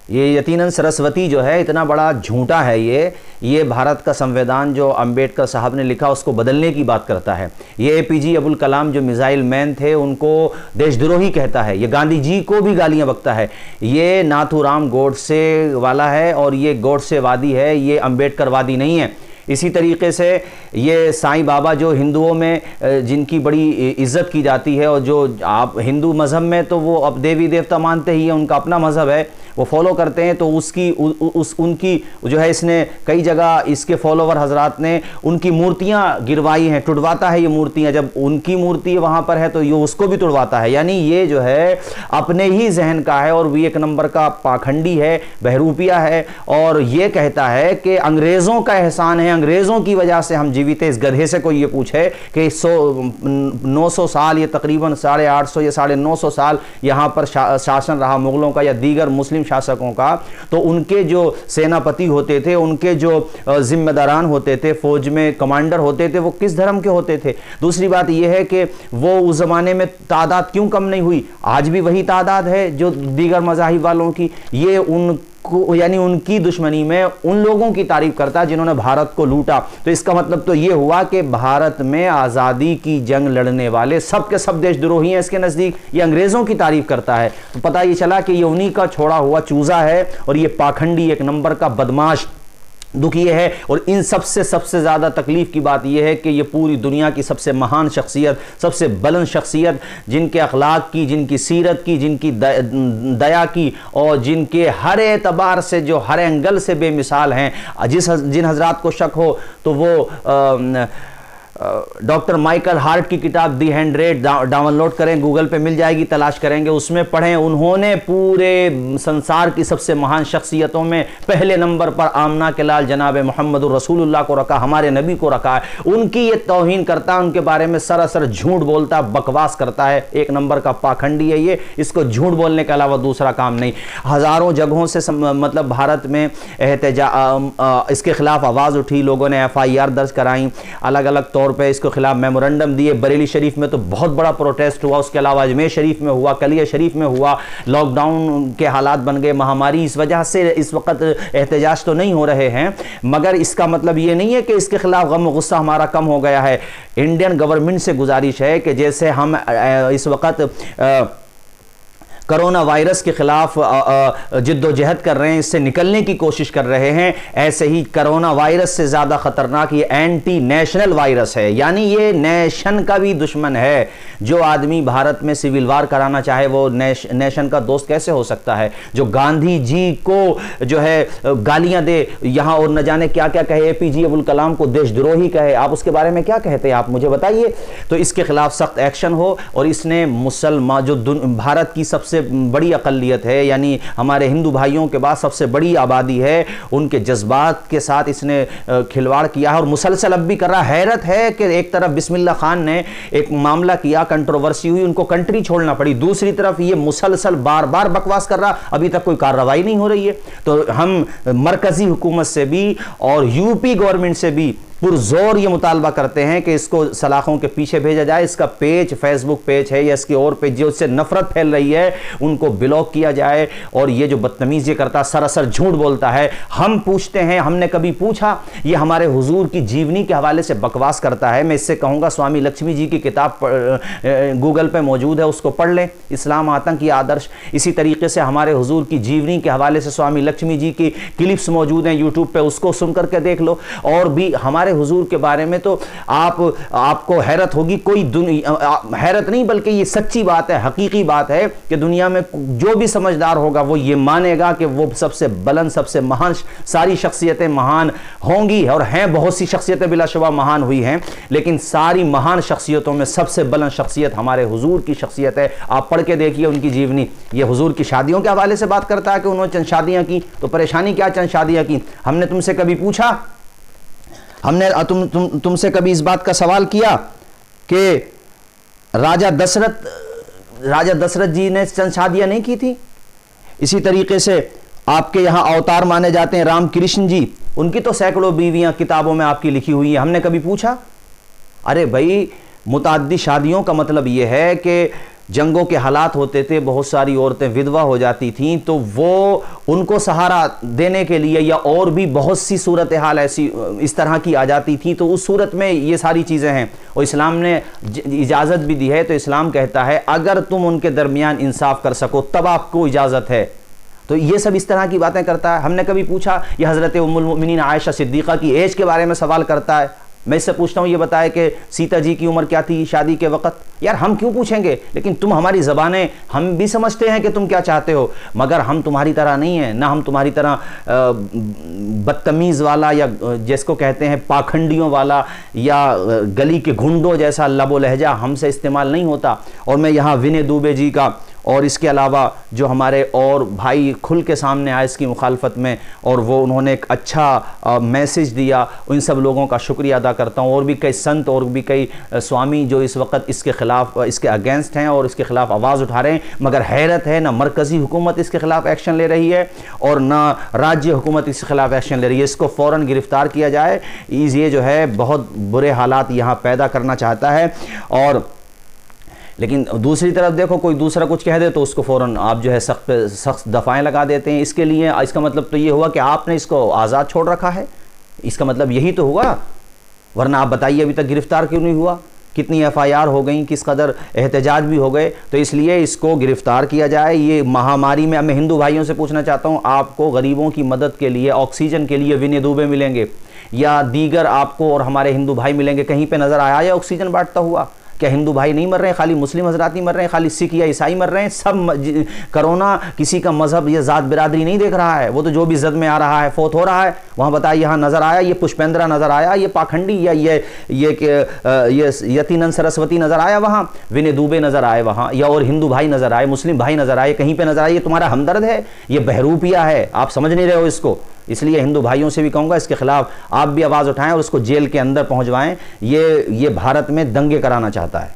ये यकीनन सरस्वती जो है इतना बड़ा झूठा है, ये भारत का संविधान जो अंबेडकर साहब ने लिखा उसको बदलने की बात करता है। ये APJ अब्दुल कलाम जो मिसाइल मैन थे उनको देशद्रोही कहता है, ये गांधी जी को भी गालियां बकता है, ये नाथूराम गोडसे वाला है और ये गोडसेवादी है, ये अंबेडकरवादी नहीं है। इसी तरीके से ये साईं बाबा जो हिंदुओं में जिनकी बड़ी इज्जत की जाती है, और जो आप हिंदू मज़हब में तो वो अब देवी देवता मानते ही हैं, उनका अपना मज़हब है, वो फॉलो करते हैं, तो उनकी जो है इसने कई जगह इसके फॉलोवर हजरात ने उनकी मूर्तियां गिरवाई हैं, टुटवाता है ये मूर्तियां, जब उनकी मूर्ति वहां पर है तो ये उसको भी टुटवाता है। यानी ये जो है अपने ही जहन का है और भी एक नंबर का पाखंडी है, बहरूपिया है, और ये कहता है कि अंग्रेज़ों का एहसान है, अंग्रेज़ों की वजह से हम जीवित हैं। इस गधे से कोई ये पूछे कि 900 साल, ये तकरीबन 850 या 950 साल यहाँ पर शासन रहा मुग़लों का या दीगर मुस्लिम शासकों का, तो उनके जो सेनापति होते थे, उनके जो जिम्मेदारान होते थे, फौज में कमांडर होते थे, वो किस धर्म के होते थे। दूसरी बात यह है कि वो उस ज़माने में तादाद क्यों कम नहीं हुई, आज भी वही तादाद है जो दीगर मज़ाहिब वालों की। ये यानी उनकी दुश्मनी में उन लोगों की तारीफ करता है जिन्होंने भारत को लूटा। तो इसका मतलब तो ये हुआ कि भारत में आज़ादी की जंग लड़ने वाले सब के सब देशद्रोही हैं इसके नज़दीक। ये अंग्रेज़ों की तारीफ करता है, तो पता ये चला कि ये उन्हीं का छोड़ा हुआ चूज़ा है और ये पाखंडी एक नंबर का बदमाश। दुख ये है, और इन सबसे ज़्यादा तकलीफ़ की बात यह है कि ये पूरी दुनिया की सबसे महान शख्सियत, सबसे बुलंद शख्सियत, जिनके अखलाक की, जिनकी सीरत की, जिनकी दया की, और जिनके हर एतबार से जो हर एंगल से बेमिसाल हैं, जिन हजरात को शक हो तो वो डॉक्टर माइकल हार्ट की किताब दी 100 डाउनलोड करें, गूगल पे मिल जाएगी, तलाश करेंगे, उसमें पढ़ें। उन्होंने पूरे संसार की सबसे महान शख्सियतों में पहले नंबर पर आमना के लाल जनाब मोहम्मद रसूलुल्लाह को रखा, हमारे नबी को रखा है। उनकी ये तौहीन करता है, उनके बारे में सरासर झूठ बोलता है, बकवास करता है, एक नंबर का पाखंडी है ये। इसको झूठ बोलने के अलावा दूसरा काम नहीं। हज़ारों जगहों से मतलब भारत में इसके खिलाफ आवाज़ उठी, लोगों ने FIR दर्ज कराई, अलग अलग तौर पे इसके खिलाफ मेमोरेंडम दिए। बरेली शरीफ में तो बहुत बड़ा प्रोटेस्ट हुआ, उसके अलावा अजमेर शरीफ में हुआ, कलिया शरीफ में हुआ। लॉकडाउन के हालात बन गए, महामारी, इस वजह से इस वक्त एहतजाज तो नहीं हो रहे हैं, मगर इसका मतलब ये नहीं है कि इसके खिलाफ गम गुस्सा हमारा कम हो गया है। इंडियन गवर्नमेंट से गुजारिश है कि जैसे हम इस वक्त कोरोना वायरस के खिलाफ जिद्दोजहद कर रहे हैं, इससे निकलने की कोशिश कर रहे हैं, ऐसे ही कोरोना वायरस से ज़्यादा ख़तरनाक ये एंटी नेशनल वायरस है। यानी ये नेशन का भी दुश्मन है। जो आदमी भारत में सिविल वार कराना चाहे वो नेशन का दोस्त कैसे हो सकता है? जो गांधी जी को जो है गालियां दे यहाँ और न जाने क्या क्या कहे, APJ अब्दुल कलाम को देशद्रोही कहे, आप उसके बारे में क्या कहते हैं? आप मुझे बताइए। तो इसके खिलाफ सख्त एक्शन हो। और इसने मुसलमान जो भारत की सबसे बड़ी अकलियत है, यानी हमारे हिंदू भाइयों के बाद सबसे बड़ी आबादी है, उनके जज्बात के साथ इसने खिलवाड़ किया है और मुसलसल अब भी कर रहा है। हैरत है कि एक तरफ बिस्मिल्लाह खान ने एक मामला किया, कंट्रोवर्सी हुई, उनको कंट्री छोड़ना पड़ी, दूसरी तरफ ये मुसलसल बार बार बकवास कर रहा, अभी तक कोई कार्रवाई नहीं हो रही है। तो हम मरकजी हुकूमत से भी और यूपी गवर्नमेंट से भी पुरजोर ये मुतालबा करते हैं कि इसको सलाखों के पीछे भेजा जाए। इसका पेज, फेसबुक पेज है या इसकी और पेज जो इससे नफरत फैल रही है, उनको ब्लॉक किया जाए। और ये जो बदतमीज़ी करता, सरासर झूठ बोलता है। हम पूछते हैं, हमने कभी पूछा? ये हमारे हुजूर की जीवनी के हवाले से बकवास करता है। मैं इससे कहूँगा स्वामी लक्ष्मी जी की किताब गूगल पर मौजूद है, उसको पढ़ लें, इस्लाम आतंकी आदर्श। इसी तरीके से हमारे हुजूर की जीवनी के हवाले से स्वामी लक्ष्मी जी की क्लिप्स मौजूद हैं यूट्यूब पर, उसको सुन करके देख लो। और भी हमारे हुजूर के बारे में तो आपको हैरत होगी। कोई हैरत नहीं बल्कि ये सच्ची बात है, हकीकी बात है कि दुनिया में जो भी समझदार होगा वो ये मानेगा कि वो सबसे बुलंद, सबसे महान, सारी शख्सियतें महान होंगी और हैं, बहुत सी शख्सियतें बिलाशुबा महान हुई हैं, लेकिन सारी महान शख्सियतों में सबसे बुलंद शख्सियत हमारे हुजूर की शख्सियत है। आप पढ़ के देखिए उनकी जीवनी। ये हुजूर की शादियों के हवाले से बात करता है कि उन्होंने चंद शादियां की, तो परेशानी क्या चंद शादियां की? हमने तुमसे कभी पूछा? हमने तुमसे कभी इस बात का सवाल किया कि राजा दशरथ जी ने चंद शादियां नहीं की थी? इसी तरीके से आपके यहाँ अवतार माने जाते हैं राम कृष्ण जी, उनकी तो सैकड़ों बीवियां किताबों में आपकी लिखी हुई है। हमने कभी पूछा? अरे भाई, मुताद्दी शादियों का मतलब यह है कि जंगों के हालात होते थे, बहुत सारी औरतें विधवा हो जाती थीं, तो वो उनको सहारा देने के लिए या और भी बहुत सी सूरत हाल ऐसी इस तरह की आ जाती थी, तो उस सूरत में ये सारी चीज़ें हैं और इस्लाम ने इजाज़त भी दी है। तो इस्लाम कहता है अगर तुम उनके दरमियान इंसाफ कर सको तब आपको इजाज़त है। तो ये सब इस तरह की बातें करता है। हमने कभी पूछा, ये हज़रत उम्मुल मोमिनीन आयशा सिद्दीक़ा की एज के बारे में सवाल करता है। मैं इससे पूछता हूँ ये बताए कि सीता जी की उम्र क्या थी शादी के वक़्त। यार हम क्यों पूछेंगे, लेकिन तुम हमारी ज़बानें, हम भी समझते हैं कि तुम क्या चाहते हो, मगर हम तुम्हारी तरह नहीं हैं, ना हम तुम्हारी तरह बदतमीज़ वाला या जिसको कहते हैं पाखंडियों वाला या गली के गुंडों जैसा लबो लहजा हमसे इस्तेमाल नहीं होता। और मैं यहाँ विनय दुबे जी का और इसके अलावा जो हमारे और भाई खुल के सामने आए इसकी मुखालफत में और वो उन्होंने एक अच्छा मैसेज दिया, उन सब लोगों का शुक्रिया अदा करता हूँ। और भी कई संत और भी कई स्वामी जो इस वक्त इसके ख़िलाफ़, इसके अगेंस्ट हैं और इसके ख़िलाफ़ आवाज़ उठा रहे हैं, मगर हैरत है ना मरकज़ी हुकूमत इसके ख़िलाफ़ एक्शन ले रही है और ना राज्य हुकूमत इसके ख़िलाफ़ एक्शन ले रही है। इसको फ़ौरन गिरफ़्तार किया जाए। ये जो है बहुत बुरे हालात यहाँ पैदा करना चाहता है। और लेकिन दूसरी तरफ देखो, कोई दूसरा कुछ कह दे तो उसको फ़ौरन आप जो है सख्त दफ़ाएँ लगा देते हैं। इसके लिए इसका मतलब तो ये हुआ कि आपने इसको आज़ाद छोड़ रखा है, इसका मतलब यही तो हुआ। वरना आप बताइए अभी तक गिरफ़्तार क्यों नहीं हुआ, कितनी FIR हो गई, किस कदर एहतजाज भी हो गए। तो इसलिए इसको गिरफ़्तार किया जाए। ये महामारी में मैं हिंदू भाइयों से पूछना चाहता हूँ, आपको गरीबों की मदद के लिए, ऑक्सीजन के लिए विनय दुबे मिलेंगे या दीगर आपको और हमारे हिंदू भाई मिलेंगे, कहीं पर नज़र आया या ऑक्सीजन बांटता हुआ? क्या हिंदू भाई नहीं मर रहे हैं, खाली मुस्लिम हजरात नहीं मर रहे हैं, खाली सिख या ईसाई मर रहे हैं? सब कोरोना किसी का मजहब या ज़ात बिरादरी नहीं देख रहा है। वो तो जो भी जद में आ रहा है, फोत हो रहा है, वहाँ बताइए यहाँ नज़र आया ये पुष्पेंद्रा नज़र आया, ये पाखंडी या ये यतीनंद सरस्वती नज़र आया, वहाँ विनय दुबे नज़र आए वहाँ, या और हिंदू भाई नज़र आए, मुस्लिम भाई नज़र आए, कहीं पर नज़र आए? ये तुम्हारा हमदर्द है, ये बहरूपिया है, आप समझ नहीं रहे हो इसको। इसलिए हिंदू भाइयों से भी कहूँगा इसके खिलाफ आप भी आवाज़ उठाएं और उसको जेल के अंदर पहुँचवाएं। ये भारत में दंगे कराना चाहता है।